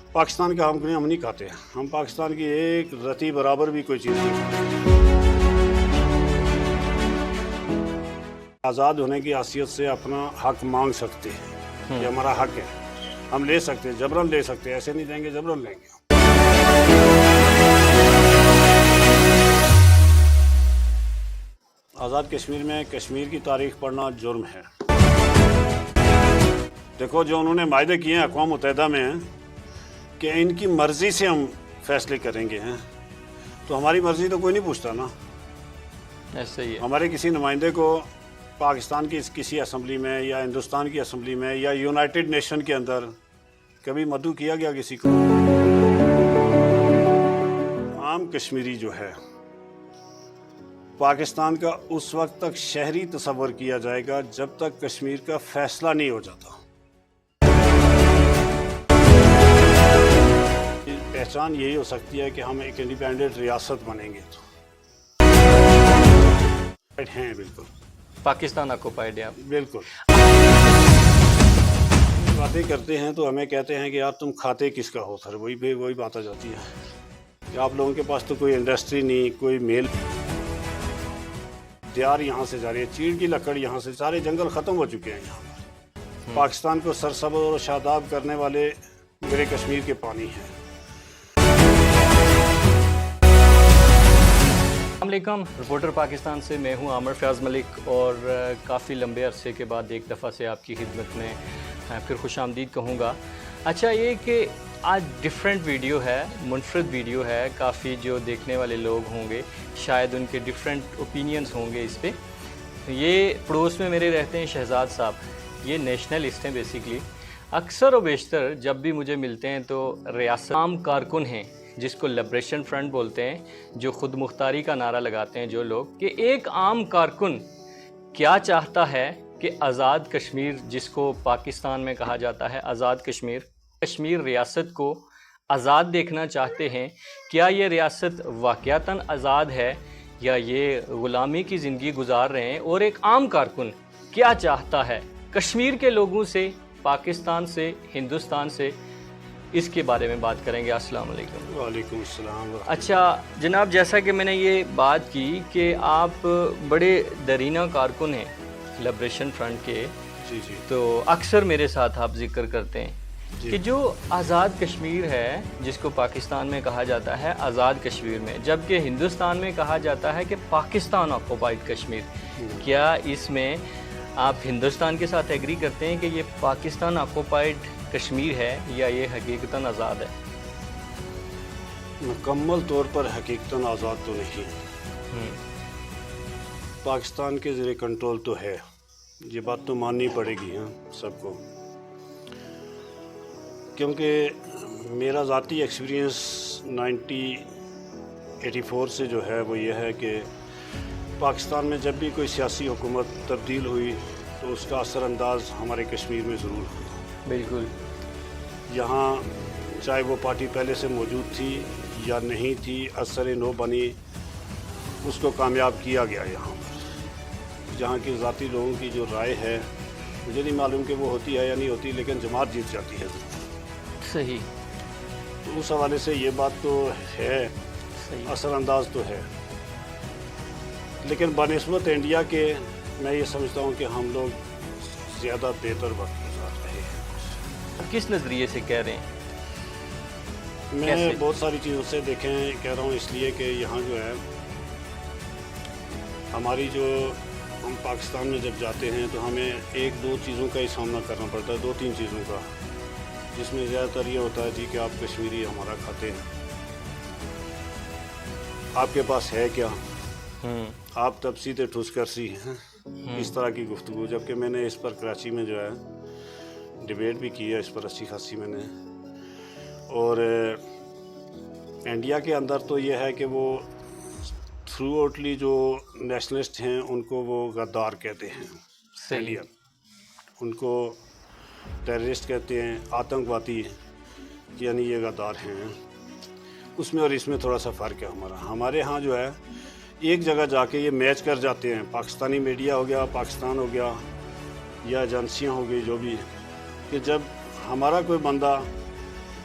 पाकिस्तान का हम नहीं खाते, हम पाकिस्तान की एक रत्ती बराबर भी कोई चीज़ नहीं खाते। आज़ाद होने की हैसियत से अपना हक मांग सकते हैं, ये हमारा हक है, हम ले सकते हैं, जबरन ले सकते हैं, ऐसे नहीं देंगे, जबरन लेंगे। आज़ाद कश्मीर में कश्मीर की तारीख पढ़ना जुर्म है। देखो जो उन्होंने मायदे किए हैं अक़वाम मुत्तहिदा में कि इनकी मर्ज़ी से हम फैसले करेंगे हैं, तो हमारी मर्ज़ी तो कोई नहीं पूछता ना। ऐसा ही है। हमारे किसी नुमाइंदे को पाकिस्तान की किसी असम्बली में या हिंदुस्तान की असम्बली में या यूनाइटेड नेशन के अंदर कभी मदऊ किया गया किसी को? आम कश्मीरी जो है पाकिस्तान का उस वक्त तक शहरी तस्वर किया जाएगा जब तक कश्मीर का फैसला नहीं हो जाता। पहचान यही हो सकती है कि हम एक इंडिपेंडेंट रियासत बनेंगे तो हैं बिल्कुल पाकिस्तान ऑक्युपाइड है आप। बिल्कुल। बातें करते हैं तो हमें कहते हैं कि यार तुम खाते किसका हो, फिर वही बात आ जाती है कि आप लोगों के पास तो कोई इंडस्ट्री नहीं, कोई मेल दियार यहाँ से जा रही है, चीड़ की लकड़ यहाँ से, सारे जंगल ख़त्म हो चुके हैं यहाँ पर। पाकिस्तान को सरसब्ज़ और शादाब करने वाले मेरे कश्मीर के पानी हैं। अस्सलामुअलैकुम, रिपोर्टर पाकिस्तान से मैं हूं आमिर फ़याज़ मलिक और काफ़ी लंबे अरसे के बाद एक दफ़ा से आपकी खिदमत में फिर खुशामदीद कहूँगा। अच्छा ये कि आज डिफरेंट वीडियो है, मुनफरद वीडियो है, काफ़ी जो देखने वाले लोग होंगे शायद उनके डिफरेंट ओपिनियंस होंगे इस पे। ये पड़ोस में मेरे रहते हैं शहजाद साहब, ये नेशनलिस्ट हैं बेसिकली। अक्सर व बेशतर जब भी मुझे मिलते हैं तो रियासत आम कारकुन हैं जिसको लिबरेशन फ्रंट बोलते हैं, जो खुद मुख्तारी का नारा लगाते हैं जो लोग, कि एक आम कारकुन क्या चाहता है कि आज़ाद कश्मीर, जिसको पाकिस्तान में कहा जाता है आज़ाद कश्मीर, कश्मीर रियासत को आज़ाद देखना चाहते हैं। क्या ये रियासत वाक़यातन आज़ाद है या ये ग़ुलामी की ज़िंदगी गुजार रहे हैं? और एक आम कारकुन क्या चाहता है कश्मीर के लोगों से, पाकिस्तान से, हिंदुस्तान से, इसके बारे में बात करेंगे। अस्सलाम वालेकुम। वालेकुम अस्सलाम। अच्छा जनाब, जैसा कि मैंने ये बात की कि आप बड़े दरीना कारकुन हैं लिबरेशन फ्रंट के, जी जी, तो अक्सर मेरे साथ आप जिक्र करते हैं कि जो आज़ाद कश्मीर है जिसको पाकिस्तान में कहा जाता है आज़ाद कश्मीर में, जबकि हिंदुस्तान में कहा जाता है कि पाकिस्तान ऑक्युपाइड कश्मीर, क्या इसमें आप हिंदुस्तान के साथ एग्री करते हैं कि ये पाकिस्तान ऑक्युपाइड कश्मीर है या ये हकीकतन आज़ाद है? मुकम्मल तौर पर हकीकतन आज़ाद तो नहीं है, पाकिस्तान के ज़ेरे कंट्रोल तो है, ये बात तो माननी पड़ेगी हाँ सबको। क्योंकि मेरा ज़ाती एक्सपीरियंस 1984 से जो है वो ये है कि पाकिस्तान में जब भी कोई सियासी हुकूमत तब्दील हुई तो उसका असरअंदाज हमारे कश्मीर में ज़रूर हुआ। बिल्कुल। यहाँ चाहे वो पार्टी पहले से मौजूद थी या नहीं थी, असर नो बनी, उसको कामयाब किया गया यहाँ पर। जहाँ की ज़ाती लोगों की जो राय है मुझे नहीं मालूम कि वो होती है या नहीं होती, लेकिन जमात जीत जाती है। सही। तो उस हवाले से ये बात तो है, असरअंदाज तो है, लेकिन बनिस्बत इंडिया के मैं ये समझता हूँ कि हम लोग ज़्यादा बेहतर वक्त गुजार रहे हैं। किस नज़रिए से कह रहे हैं? मैं बहुत सारी चीज़ों से देखें कह रहा हूँ, इसलिए कि यहाँ जो है हमारी जो हम पाकिस्तान में जब जाते हैं तो हमें एक दो चीज़ों का ही सामना करना पड़ता है, दो तीन चीज़ों का, जिसमें ज़्यादातर ये होता है जी कि आप कश्मीरी हमारा खाते हैं, आपके पास है क्या, आप तब सीधे ठुस कर सी हैं, इस तरह की गुफ्तगू। जबकि मैंने इस पर कराची में जो है डिबेट भी की है इस पर अच्छी खासी मैंने, और इंडिया के अंदर तो ये है कि वो थ्रू आउटली जो नेशनलिस्ट हैं उनको वो गद्दार कहते हैं, इंडियन, उनको टेररिस्ट कहते हैं, आतंकवादी, यानी ये गद्दार हैं। उसमें और इसमें थोड़ा सा फ़र्क है हमारे यहाँ जो है एक जगह जाके ये मैच कर जाते हैं, पाकिस्तानी मीडिया हो गया, पाकिस्तान हो गया, या एजेंसियाँ हो गई जो भी, कि जब हमारा कोई बंदा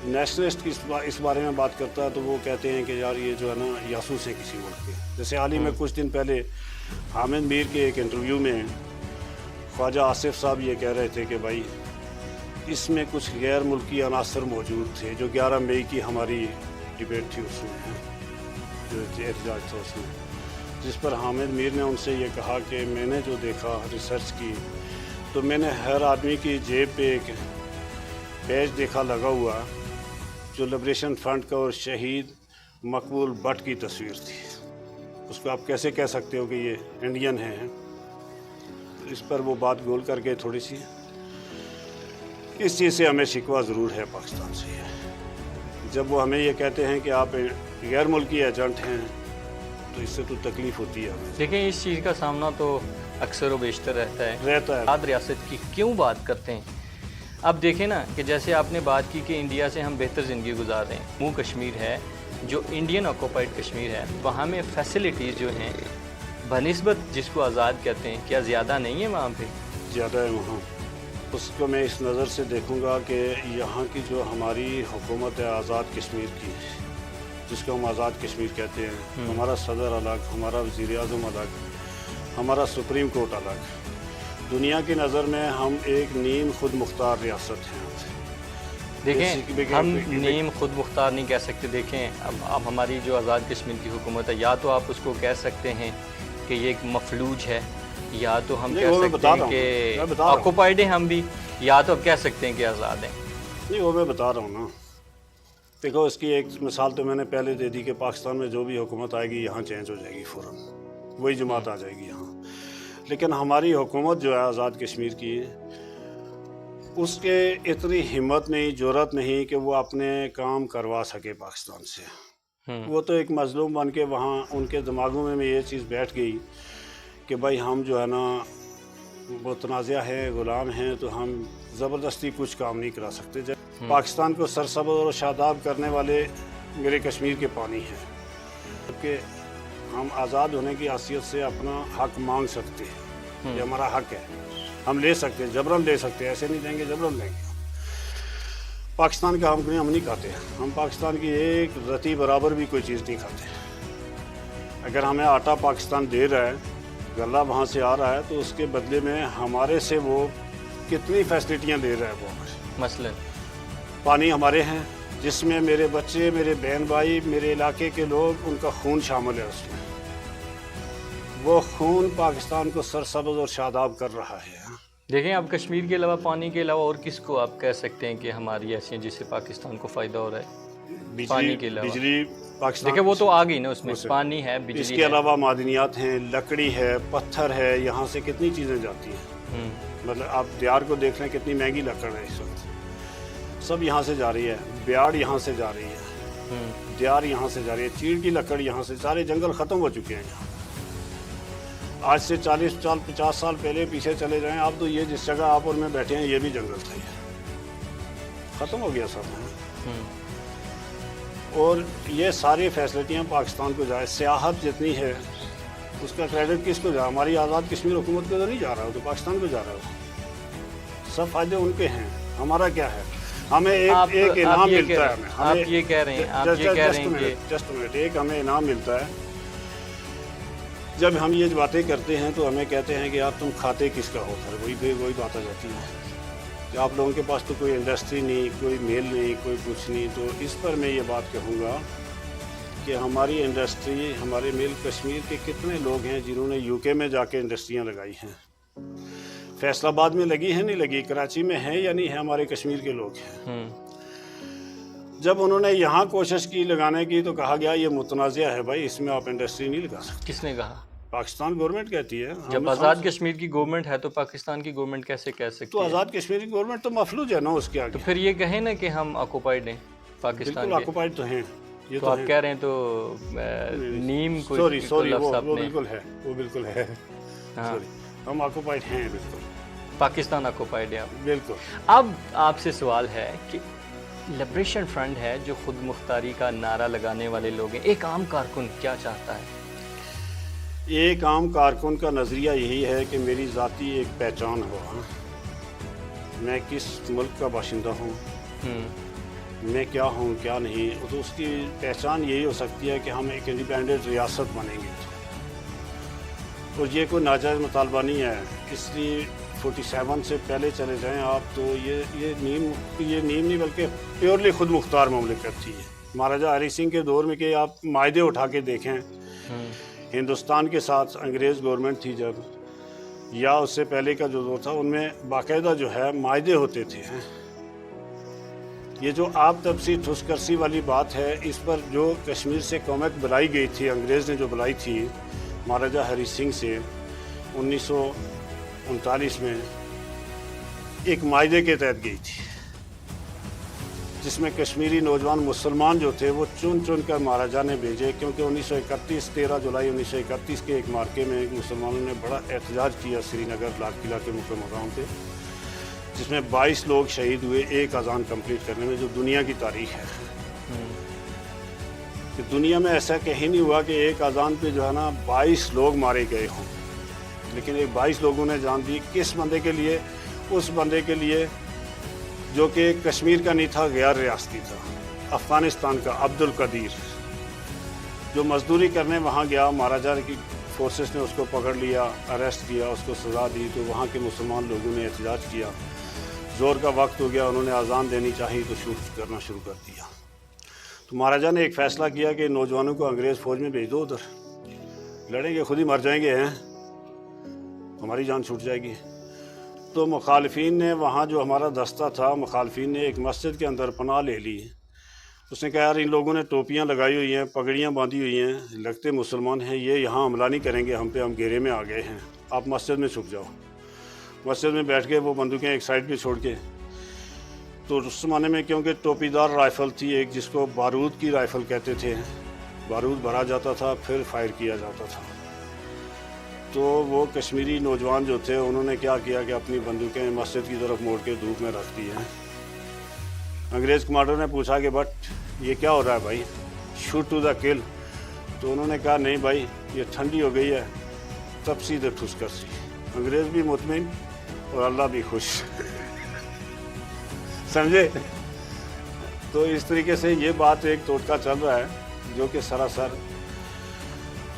नेशनलिस्ट की इस बारे में बात करता है तो वो कहते हैं कि यार ये जो है ना जासूस है किसी मुल्क के। जैसे हाल ही में कुछ दिन पहले हामिद मीर के एक इंटरव्यू में ख्वाजा आसिफ साहब ये कह रहे थे कि भाई इसमें कुछ गैर मुल्की अनासर मौजूद थे, जो 11 मई की हमारी डिबेट थी उसमें, जो एहतजाज था उसमें, जिस पर हामिद मीर ने उनसे ये कहा कि मैंने जो देखा रिसर्च की तो मैंने हर आदमी की जेब पे एक पेज देखा लगा हुआ जो लिबरेशन फ्रंट का और शहीद मकबूल भट्ट की तस्वीर थी। उसको आप कैसे कह सकते हो कि ये इंडियन है? इस पर वो बात गोल करके थोड़ी सी इस चीज़ से हमें शिकवा ज़रूर है पाकिस्तान से। जब वो हमें ये कहते हैं कि आप गैर मुल्की एजेंट हैं तो इससे तो तकलीफ़ होती है हमें। देखिए इस चीज़ का सामना तो अक्सर व बेशतर रहता है। आज़ाद रियासत की क्यों बात करते हैं? अब देखें ना कि जैसे आपने बात की कि इंडिया से हम बेहतर ज़िंदगी गुजार रहे हैं। वो कश्मीर है जो इंडियन ऑक्यूपाइड कश्मीर है, वहाँ में फैसिलिटीज़ जो हैं बनिस्बत जिसको आज़ाद कहते हैं, क्या ज़्यादा नहीं है वहाँ पे? ज़्यादा है वहाँ। उसको मैं इस नज़र से देखूँगा कि यहाँ की जो हमारी हुकूमत है आज़ाद कश्मीर की, जिसको हम आज़ाद कश्मीर कहते हैं, हमारा सदर अलग, हमारा वज़ीर आज़म अलग, हमारा सुप्रीम कोर्ट अलग। दुनिया की नज़र में हम एक नीम खुद मुख्तार रियासत हैं। देखें हम नीम खुद मुख्तार नहीं कह सकते। देखें अब हमारी जो आज़ाद कश्मीर की हुकूमत है, या तो आप उसको कह सकते हैं कि ये एक मफलूज है, या तो हम कह सकते हैं कि ऑक्यूपाइड हैं हम भी, या तो अब कह सकते हैं कि आज़ाद हैं। नहीं, वो मैं बता रहा हूँ ना। देखो इसकी एक मिसाल तो मैंने पहले दे दी कि पाकिस्तान में जो भी हुकूमत आएगी यहाँ चेंज हो जाएगी फ़ौरन, वही जमात आ जाएगी यहाँ। लेकिन हमारी हुकूमत जो है आज़ाद कश्मीर की, उसके इतनी हिम्मत नहीं, जुर्रत नहीं कि वो अपने काम करवा सके पाकिस्तान से। वो तो एक मजलूम बन के वहाँ उनके दिमागों में ये चीज़ बैठ गई कि भाई हम जो है ना वो तनाज़ा है, ग़ुलाम हैं, तो हम ज़बरदस्ती कुछ काम नहीं करा सकते। जब पाकिस्तान को सरसब्ज़ और शादाब करने वाले मेरे कश्मीर के पानी हैं, जबकि हम आज़ाद होने की हैसियत से अपना हक मांग सकते हैं। ये हमारा हक है, हम ले सकते हैं, जबरन ले सकते हैं, ऐसे नहीं देंगे, जबरन लेंगे। पाकिस्तान का हम नहीं खाते, हम पाकिस्तान की एक रत्ती बराबर भी कोई चीज़ नहीं खाते। अगर हमें आटा पाकिस्तान दे रहा है, गल्ला वहाँ से आ रहा है, तो उसके बदले में हमारे से वो कितनी फैसिलिटियाँ दे रहा है वो। मसलन पानी हमारे हैं, जिसमें मेरे बच्चे, मेरे बहन भाई, मेरे इलाके के लोग, उनका खून शामिल है उसमें। वो खून पाकिस्तान को सरसब्ज़ और शादाब कर रहा है। देखें अब कश्मीर के अलावा, पानी के अलावा और किसको आप कह सकते हैं कि हमारी ऐसी हैं जिससे पाकिस्तान को फ़ायदा हो रहा है? पानी के अलावा बिजली पाकिस्तान, देखिए वो तो आ गई ना उसमें, पानी है, बिजली इसके अलावा मादनियात हैं, लकड़ी है, पत्थर है, यहाँ से कितनी चीज़ें जाती हैं। मतलब आप दियार को देख लें, कितनी महंगी लकड़ है इस वक्त, सब यहाँ से जा रही है। ब्याड़ यहाँ से जा रही है, दियार यहाँ से जा रही है, चीड़ की लकड़ यहाँ से, सारे जंगल ख़त्म हो चुके हैं यहाँ। आज से 40 साल 50 साल पहले पीछे चले जाएं आप, तो ये जिस जगह आप और मैं बैठे हैं ये भी जंगल था, ये ख़त्म हो गया सब। और ये सारी फैसिलिटियाँ पाकिस्तान को जाए, सियाहत जितनी है उसका क्रेडिट किसको जा? हमारी आज़ाद कश्मीर हुकूमत को तो नहीं जा रहा हो, तो पाकिस्तान को जा रहा हो। सब फ़ायदे उनके हैं, हमारा क्या है? हमें एक इनाम मिलता है। आप ये कह रहे हैं, आप ये कह रहे हैं कि जस्ट मिनट, एक हमें इनाम मिलता है। जब हम ये बातें करते हैं तो हमें कहते हैं कि यार तुम खाते किसका हो? फिर वही बात आ जाती है कि आप लोगों के पास तो कोई इंडस्ट्री नहीं, कोई मिल नहीं, कोई कुछ नहीं। तो इस पर मैं ये बात कहूँगा कि हमारी इंडस्ट्री, हमारे मिल, कश्मीर के कितने लोग हैं जिन्होंने यूके में जाके इंडस्ट्रियाँ लगाई हैं। फैसलाबाद में लगी है, नहीं लगी, कराची में है या नहीं है, हमारे कश्मीर के लोग हैं। जब उन्होंने यहाँ कोशिश की लगाने की तो कहा गया ये मुतनाज़ा है भाई, इसमें आप इंडस्ट्री नहीं लगा सकते। किसने कहा? पाकिस्तान गवर्नमेंट कहती है। जब आज़ाद कश्मीर की गवर्नमेंट है तो पाकिस्तान की गवर्नमेंट कैसे कह सकती है? तो आज़ाद कश्मीर की गवर्नमेंट तो मफलूज है ना उसके आगे। तो फिर ये कहें ना कि हम ऑक्यूपाइड हैं पाकिस्तान के। ऑक्यूपाइड तो हैं ये, तो आप कह रहे हैं तो नीम को सॉरी वो बिल्कुल है, वो बिल्कुल है। हम ऑक्यूपाइड हैं, बिल्कुल पाकिस्तान ऑक्यूपाइड है बिल्कुल। अब आपसे सवाल है कि लिबरेशन फ्रंट है जो खुद मुख्तारी का नारा लगाने वाले लोग हैं, एक आम कारकुन क्या चाहता है? एक आम कारकुन का नज़रिया यही है कि मेरी ज़ाती एक पहचान हो, मैं किस मुल्क का बाशिंदा हूँ, میں کیا ہوں کیا نہیں، تو اس کی پہچان یہی ہو سکتی ہے کہ ہم ایک انڈیپینڈنٹ ریاست بنیں گے، اور یہ کوئی ناجائز مطالبہ نہیں ہے، اس لیے 47 سے پہلے چلے جائیں آپ تو یہ نیم نہیں بلکہ پیورلی خود مختار مملکت تھی مہاراجہ ہری سنگھ کے دور میں، کہ آپ معاہدے اٹھا کے دیکھیں ہندوستان کے ساتھ انگریز گورنمنٹ تھی جب، یا اس سے پہلے کا جو دور تھا، ان میں باقاعدہ جو ہے معاہدے ہوتے تھے۔ یہ جو آپ تبسی ٹھوس کرسی والی بات ہے، اس پر جو کشمیر سے کومیک بلائی گئی تھی، انگریز نے جو بلائی تھی مہاراجہ ہری سنگھ سے 1939 میں، ایک معاہدے کے تحت گئی تھی، جس میں کشمیری نوجوان مسلمان جو تھے وہ چن کر مہاراجہ نے بھیجے، کیونکہ 13 جولائی 1931 کے ایک مارکے میں مسلمانوں نے بڑا احتجاج کیا سری نگر لال قلعہ کے مقام مقام پہ، جس میں 22 لوگ شہید ہوئے ایک اذان کمپلیٹ کرنے میں، جو دنیا کی تاریخ ہے کہ دنیا میں ایسا کہیں نہیں ہوا کہ ایک اذان پہ جو ہے نا 22 لوگ مارے گئے ہوں، لیکن ایک 22 لوگوں نے جان دی۔ کس بندے کے لیے؟ اس بندے کے لیے جو کہ کشمیر کا نہیں تھا، غیر ریاستی تھا، افغانستان کا عبد القدیر، جو مزدوری کرنے وہاں گیا، مہاراجہ کی فورسز نے اس کو پکڑ لیا، اریسٹ کیا، اس کو سزا دی، تو وہاں کے مسلمان لوگوں نے احتجاج کیا، زور کا وقت ہو گیا، انہوں نے اذان دینی چاہی تو شوٹ کرنا شروع کر دیا۔ تو مہاراجہ نے ایک فیصلہ کیا کہ نوجوانوں کو انگریز فوج میں بھیج دو، ادھر لڑیں گے، خود ہی مر جائیں گے، ہماری جان چھوٹ جائے گی۔ تو مخالفین نے، وہاں جو ہمارا دستہ تھا، مخالفین نے ایک مسجد کے اندر پناہ لے لی۔ اس نے کہا یار ان لوگوں نے ٹوپیاں لگائی ہوئی ہیں، پگڑیاں باندھی ہوئی ہیں، لگتے مسلمان ہیں، یہ یہاں حملہ نہیں کریں گے ہم پہ، ہم گھیرے میں آ گئے ہیں، آپ مسجد میں چھپ جاؤ۔ مسجد میں بیٹھ کے وہ بندوقیں ایک سائڈ پہ چھوڑ کے، تو اس زمانے میں کیونکہ ٹوپی دار رائفل تھی ایک، جس کو بارود کی رائفل کہتے تھے، بارود بھرا جاتا تھا پھر فائر کیا جاتا تھا، تو وہ کشمیری نوجوان جو تھے انہوں نے کیا کیا کہ اپنی بندوقیں مسجد کی طرف موڑ کے دھوپ میں رکھ دی ہیں۔ انگریز کمانڈر نے پوچھا کہ بٹ یہ کیا ہو رہا ہے بھائی، شوٹ ٹو دا کل، تو انہوں نے کہا نہیں بھائی یہ ٹھنڈی ہو گئی ہے، تب سیدھے ٹھوس کر سی۔ انگریز بھی مطمئن اور اللہ بھی خوش، سمجھے؟ تو اس طریقے سے یہ بات ایک ٹوٹکا چل رہا ہے جو کہ سراسر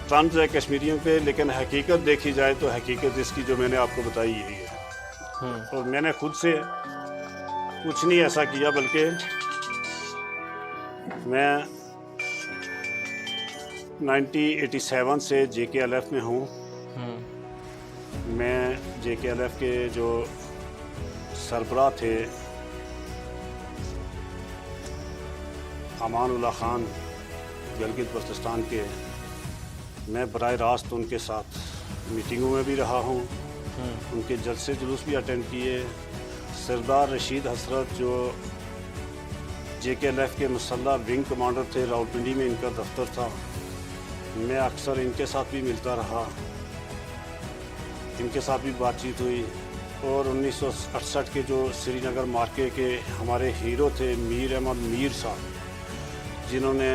طنز ہے کشمیریوں پہ، لیکن حقیقت دیکھی جائے تو حقیقت اس کی جو میں نے آپ کو بتائی یہی ہے، اور میں نے خود سے کچھ نہیں ایسا کیا، بلکہ میں 1987 سے JKLF میں ہوں۔ میں JKLF کے جو سربراہ تھے امان اللہ خان گلگت بلتستان کے، میں براہ راست ان کے ساتھ میٹنگوں میں بھی رہا ہوں، ان کے جلسے جلوس بھی اٹینڈ کیے۔ سردار رشید حسرت جو JKLF کے مسلح ونگ کمانڈر تھے، راولپنڈی میں ان کا دفتر تھا، میں اکثر ان کے ساتھ بھی ملتا رہا، ان کے ساتھ بھی بات چیت ہوئی۔ اور 1968 کے جو سری نگر مارکے کے ہمارے ہیرو تھے میر احمد میر صاحب، جنہوں نے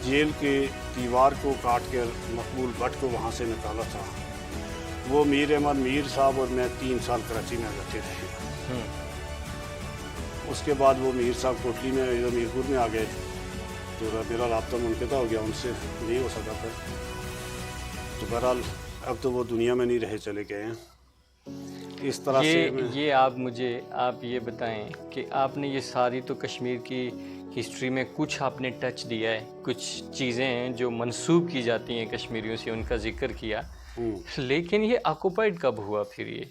جیل کی دیوار کو کاٹ کر مقبول بٹ کو وہاں سے نکالا تھا، وہ میر احمد میر صاحب اور میں 3 سال کراچی میں رہتے رہے۔ اس کے بعد وہ میر صاحب کوٹلی میں میرپور میں آ گئے، تو میرا رابطہ منقطع ہو گیا، ان سے نہیں ہو سکا تھا، تو بہرحال اب تو وہ دنیا میں نہیں رہے، چلے گئے ہیں۔ اس طرح سے یہ آپ یہ بتائیں کہ آپ نے یہ ساری تو کشمیر کی ہسٹری میں کچھ آپ نے ٹچ دیا ہے، کچھ چیزیں ہیں جو منسوب کی جاتی ہیں کشمیریوں سے، ان کا ذکر کیا، لیکن یہ آکوپائڈ کب ہوا پھر؟ یہ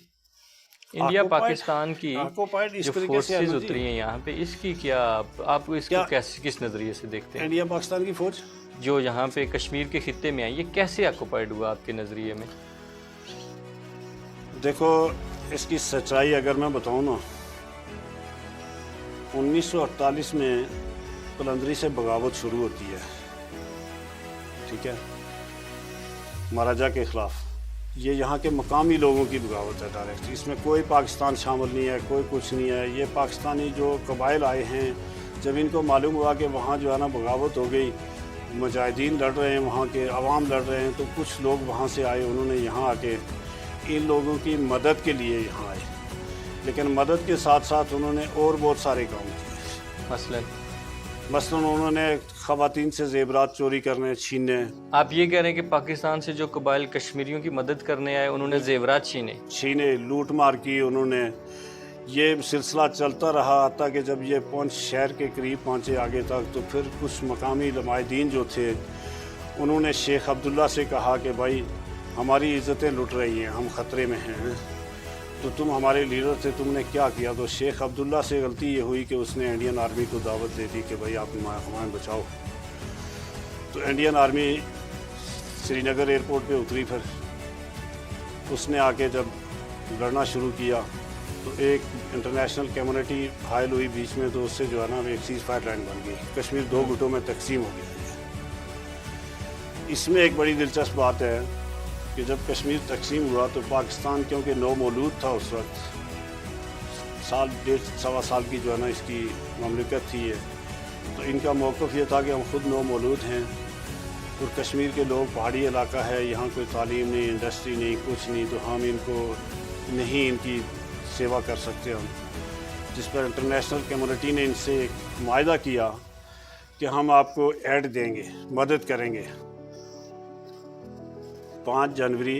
انڈیا پاکستان کی جو فورسز اتری ہیں یہاں پہ، اس کی کیا آپ اس کو کس نظریے سے دیکھتے ہیں؟ انڈیا پاکستان کی فوج جو یہاں پہ کشمیر کے خطے میں آئی، یہ کیسے آکوپائڈ ہوا آپ کے نظریے میں؟ دیکھو اس کی سچائی اگر میں بتاؤں نا، 1948 میں قلندری سے بغاوت شروع ہوتی ہے، ٹھیک ہے، مہاراجہ کے خلاف۔ یہ یہاں کے مقامی لوگوں کی بغاوت ہے ڈائریکٹ، اس میں کوئی پاکستان شامل نہیں ہے، کوئی کچھ نہیں ہے۔ یہ پاکستانی جو قبائل آئے ہیں، جب ان کو معلوم ہوا کہ وہاں جو ہے نا بغاوت ہو گئی، مجاہدین لڑ رہے ہیں، وہاں کے عوام لڑ رہے ہیں، تو کچھ لوگ وہاں سے آئے، انہوں نے یہاں آ کے ان لوگوں کی مدد کے لیے یہاں آئے، لیکن مدد کے ساتھ ساتھ انہوں نے اور بہت سارے کام کیے۔ मसलन उन्होंने ख़वातीन से ज़ेवरात चोरी करने, छीनने। आप ये कह रहे हैं कि पाकिस्तान से जो कबाइल कश्मीरियों की मदद करने आए उन्होंने ज़ेवरात छीने, लूट मार की उन्होंने। ये सिलसिला चलता रहा हत्ता कि जब ये पहुंच शहर के करीब पहुंचे आगे तक, तो फिर कुछ मकामी नुमाइंदीन जो थे उन्होंने शेख अब्दुल्ला से कहा कि भाई हमारी इज़्ज़तें लुट रही हैं, हम ख़तरे में हैं, तो तुम हमारे लीडर थे, तुमने क्या किया? तो शेख अब्दुल्ला से गलती ये हुई कि उसने इंडियन आर्मी को दावत दे दी कि भाई आप हमें बचाओ। तो इंडियन आर्मी श्रीनगर एयरपोर्ट पे उतरी, फिर उसने आके जब लड़ना शुरू किया तो एक इंटरनेशनल कम्युनिटी हायल हुई बीच में, तो उससे जो है ना एक सीज़ फायर लाइन बन गई। कश्मीर 2 गुटों में तकसीम हो गया। इसमें एक बड़ी दिलचस्प बात है कि जब कश्मीर तकसीम हुआ तो पाकिस्तान, क्योंकि नौ मौलूद था उस वक्त, साल 1.5-1.25 साल की जो है ना इसकी ममलिकत थी ये, तो इनका मौक़िफ़ ये था कि हम ख़ुद नौ मौलूद हैं और कश्मीर के लोग पहाड़ी इलाका है, यहाँ कोई तालीम नहीं, इंडस्ट्री नहीं, कुछ नहीं, तो हम इनको नहीं इनकी सेवा कर सकते हम। जिस पर इंटरनेशनल कम्युनिटी ने इनसे एक मुआहदा किया कि हम आपको ऐड देंगे, मदद करेंगे। 5 जनवरी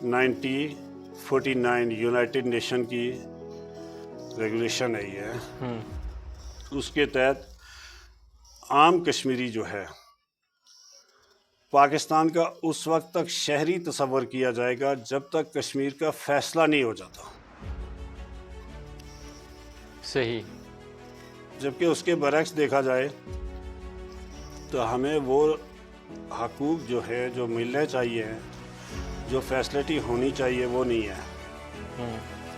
1949 यूनाइटेड नेशन की रेगुलेशन है ये, उसके तहत आम कश्मीरी जो है पाकिस्तान का उस वक्त तक शहरी तस्वर किया जाएगा जब तक कश्मीर का फैसला नहीं हो जाता। सही। जबकि उसके बरक्स देखा जाए तो हमें वो हकूक़ जो है, जो मिलने चाहिए, जो फैसिलिटी होनी चाहिए, वो नहीं है,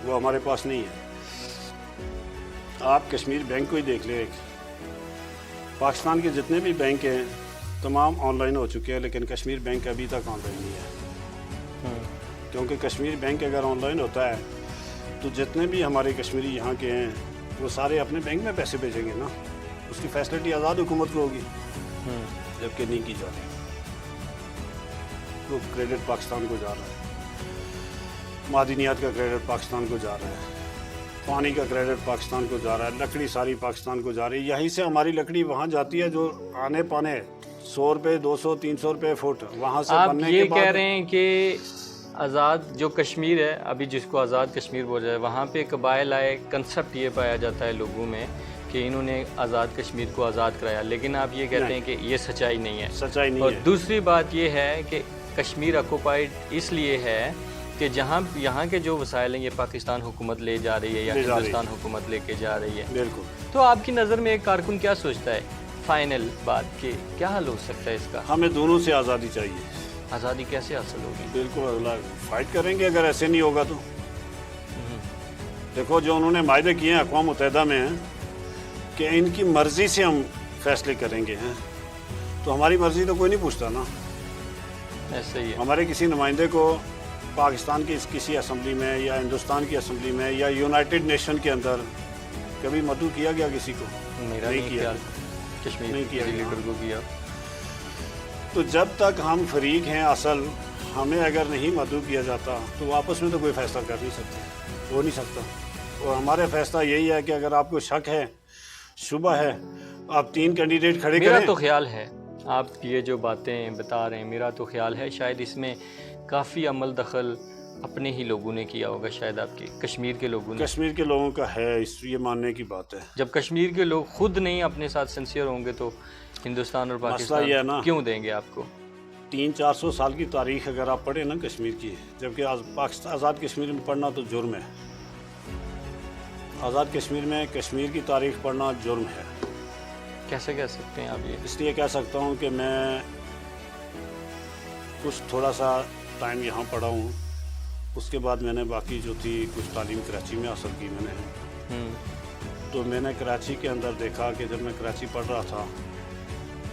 वो हमारे पास नहीं है। आप कश्मीर बैंक को ही देख लें, पाकिस्तान के जितने भी बैंक हैं तमाम ऑनलाइन हो चुके हैं, लेकिन कश्मीर बैंक अभी तक ऑनलाइन नहीं है। क्योंकि कश्मीर बैंक अगर ऑनलाइन होता है तो जितने भी हमारे कश्मीरी यहाँ के हैं वो सारे अपने बैंक में पैसे भेजेंगे ना, उसकी फैसिलिटी आज़ाद हुकूमत को होगी, जबकि नहीं की जा रही। तो क्रेडिट पाकिस्तान को जा रहा है, मादनियात का क्रेडिट पाकिस्तान को जा रहा है, पानी का क्रेडिट पाकिस्तान को जा रहा है, लकड़ी सारी पाकिस्तान को जा रही है। यहीं से हमारी लकड़ी वहाँ जाती है जो आने पाने 100 रुपये, 200, 300 रुपये फुट वहाँ से आप बनने ये के बाद। कह रहे हैं कि आज़ाद जो कश्मीर है, अभी जिसको आज़ाद कश्मीर बोला जाए, वहाँ पे कबाइल आए, कंसेप्ट ये पाया जाता है लोगों में कि इन्होंने आज़ाद कश्मीर को आज़ाद कराया, लेकिन आप ये कहते हैं कि ये सच्चाई नहीं है। सच्चाई नहीं और है। दूसरी बात ये है कि कश्मीर ऑक्युपाइड इसलिए है कि जहाँ यहाँ के जो वसाइल हैं ये पाकिस्तान हुकूमत ले जा रही है या हिंदुस्तान हुकूमत लेके जा रही है। बिल्कुल। तो आपकी नज़र में एक कारकुन क्या सोचता है फाइनल बात कि क्या हल हो सकता है इसका? हमें दोनों से आज़ादी चाहिए। आज़ादी कैसे हासिल होगी? बिल्कुल अलग फाइट करेंगे अगर ऐसे नहीं होगा तो। देखो जो उन्होंने मायदे किए हैं अक़वाम मुत्तहिदा में कि इनकी मर्ज़ी से हम फैसले करेंगे हैं, तो हमारी मर्ज़ी तो कोई नहीं पूछता ना। ऐसे ही है। हमारे किसी नुमाइंदे को पाकिस्तान की किसी असम्बली में या हिंदुस्तान की असम्बली में या यूनाइटेड नेशन के अंदर कभी मदऊ किया गया किसी को? मेरा नहीं किया, कश्मीर नहीं किया लीडर को किया। तो जब तक हम फरीक हैं असल, हमें अगर नहीं मदऊ किया जाता तो आपस में तो कोई फैसला कर नहीं सकते, हो नहीं सकता। और हमारा फैसला यही है कि अगर आपको शक है, शुबा है, आप 3 कैंडिडेट खड़े करें। मेरा तो ख्याल है, आप ये जो बातें बता रहे हैं, मेरा तो ख्याल है शायद इसमें काफ़ी अमल दखल अपने ही लोगों ने किया होगा, शायद आपके कश्मीर के लोगों ने। कश्मीर के लोगों का है, इस ये मानने की बात है। जब कश्मीर के लोग खुद नहीं अपने साथ सिंसियर होंगे तो हिंदुस्तान और मसला ये है ना, पाकिस्तान क्यों देंगे आपको? 300-400 साल की तारीख अगर आप पढ़े ना कश्मीर की, जबकि पाकिस्तान आज़ाद कश्मीर में पढ़ना तो जुर्म है। आज़ाद कश्मीर में कश्मीर की तारीख पढ़ना जुर्म है। कैसे कह सकते हैं आप ये? इसलिए कह सकता हूँ कि मैं कुछ थोड़ा सा टाइम यहाँ पढ़ा हूँ, उसके बाद मैंने बाकी जो थी कुछ तालीम कराची में हासिल की मैंने। तो मैंने कराची के अंदर देखा कि जब मैं कराची पढ़ रहा था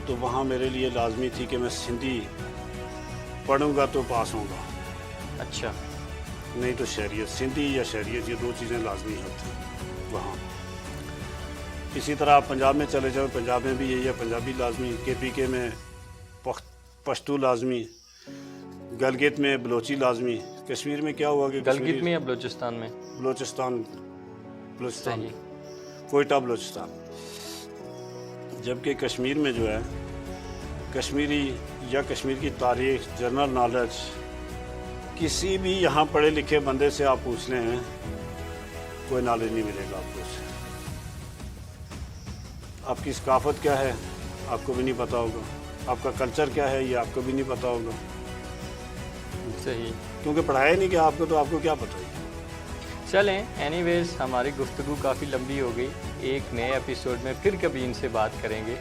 तो वहाँ मेरे लिए लाजमी थी कि मैं सिंधी पढ़ूँगा तो पास होऊंगा। अच्छा। नहीं तो शहरियत, सिंधी या शहरियत, ये 2 चीज़ें लाजमी होती हैं वहाँ। इसी तरह आप पंजाब में चले जाओ, पंजाब में भी यही है, पंजाबी लाजमी, KPK में पश्तू लाजमी, गलगित में बलोची लाजमी। कश्मीर में क्या हुआ कि गलगित में या बलूचिस्तान में? बलोचिस्तान, कोयटा बलोचिस्तान। जबकि कश्मीर में जो है कश्मीरी या कश्मीर की तारीख, जनरल नॉलेज किसी भी यहाँ पढ़े लिखे बंदे से आप पूछ लें कोई नॉलेज नहीं मिलेगा आपको उससे। आपकी सकाफत क्या है आपको भी नहीं पता होगा, आपका कल्चर क्या है ये आपको भी नहीं पता होगा। सही, क्योंकि पढ़ाया नहीं कि आपको, तो आपको क्या पता है। चलें एनीवेज हमारी गुफ्तगू काफ़ी लंबी हो गई, एक नए एपिसोड में फिर कभी इनसे बात करेंगे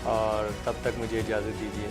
और तब तक मुझे इजाज़त दीजिए।